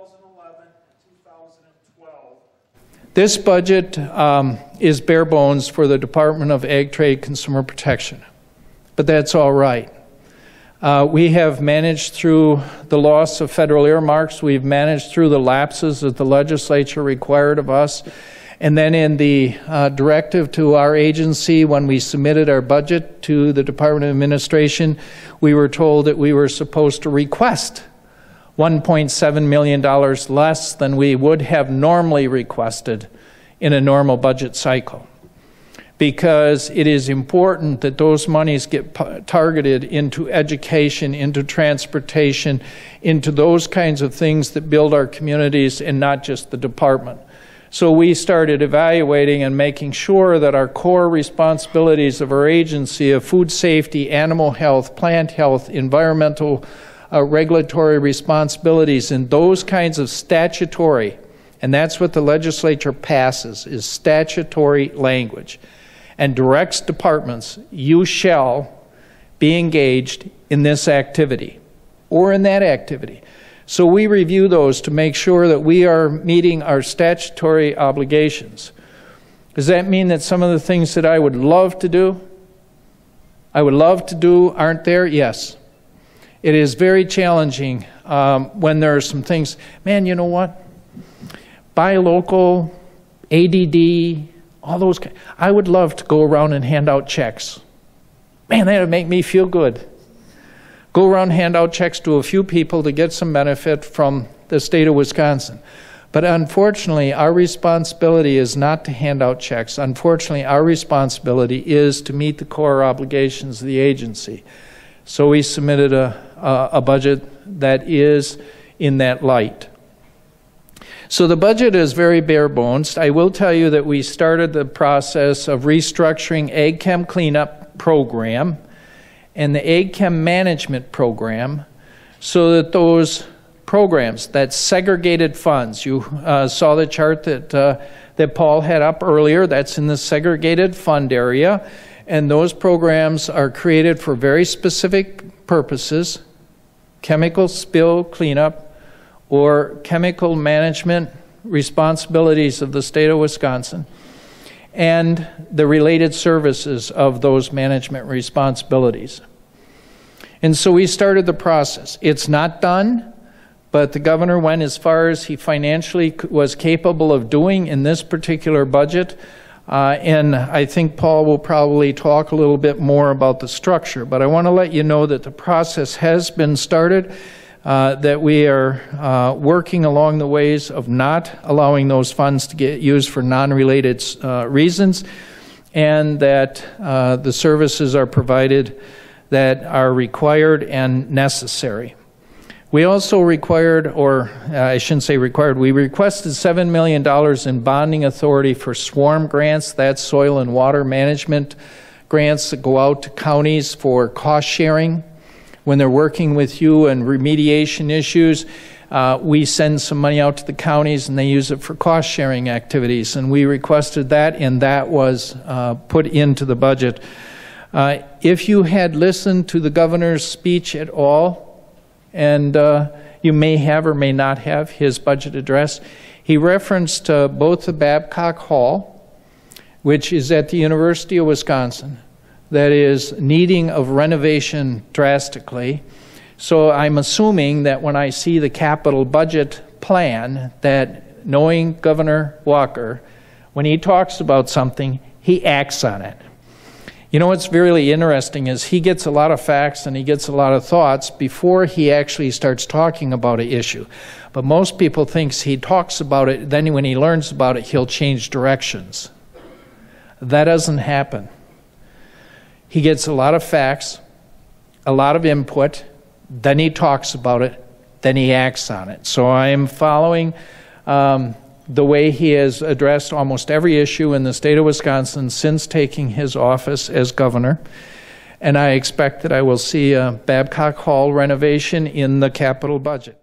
2011 and 2012. This budget is bare bones for the Department of Ag Trade Consumer Protection, but that's all right. We have managed through the loss of federal earmarks. We've managed through the lapses that the legislature required of us. And then in the directive to our agency, when we submitted our budget to the Department of Administration, we were told that we were supposed to request $1.7 million less than we would have normally requested in a normal budget cycle, because it is important that those monies get targeted into education, into transportation, into those kinds of things that build our communities and not just the department. So we started evaluating and making sure that our core responsibilities of our agency of food safety, animal health, plant health, environmental regulatory responsibilities, and those kinds of statutory, and that's what the legislature passes, is statutory language, and directs departments, you shall be engaged in this activity or in that activity. So we review those to make sure that we are meeting our statutory obligations. Does that mean that some of the things that I would love to do aren't there? Yes. It is very challenging when there are some things, man, you know what? Buy local, ADD, all those. I would love to go around and hand out checks. Man, that would make me feel good. Go around and hand out checks to a few people to get some benefit from the state of Wisconsin. But unfortunately, our responsibility is not to hand out checks. Unfortunately, our responsibility is to meet the core obligations of the agency. So we submitted a budget that is in that light. So the budget is very bare bones. I will tell you that we started the process of restructuring Ag Chem Cleanup Program and the Ag Chem Management Program, so that those programs, that segregated funds, you saw the chart that Paul had up earlier, that's in the segregated fund area, and those programs are created for very specific purposes: chemical spill cleanup or chemical management responsibilities of the state of Wisconsin, and the related services of those management responsibilities. And so we started the process. It's not done, but the governor went as far as he financially was capable of doing in this particular budget. And I think Paul will probably talk a little bit more about the structure. But I want to let you know that the process has been started, that we are working along the ways of not allowing those funds to get used for non-related reasons, and that the services are provided that are required and necessary. We also required, or I shouldn't say required, we requested $7 million in bonding authority for SWARM grants. That's soil and water management grants that go out to counties for cost sharing. When they're working with you and remediation issues, we send some money out to the counties and they use it for cost sharing activities. And we requested that, and that was put into the budget. If you had listened to the governor's speech at all, and you may have or may not have his budget address, he referenced both the Babcock Hall, which is at the University of Wisconsin, that is needing of renovation drastically. So I'm assuming that when I see the capital budget plan, that knowing Governor Walker, when he talks about something, he acts on it. You know what's really interesting is he gets a lot of facts and he gets a lot of thoughts before he actually starts talking about an issue. But most people think he talks about it, then when he learns about it, he'll change directions. That doesn't happen. He gets a lot of facts, a lot of input, then he talks about it, then he acts on it. So I am following the way he has addressed almost every issue in the state of Wisconsin since taking his office as governor. And I expect that I will see a Babcock Hall renovation in the capital budget.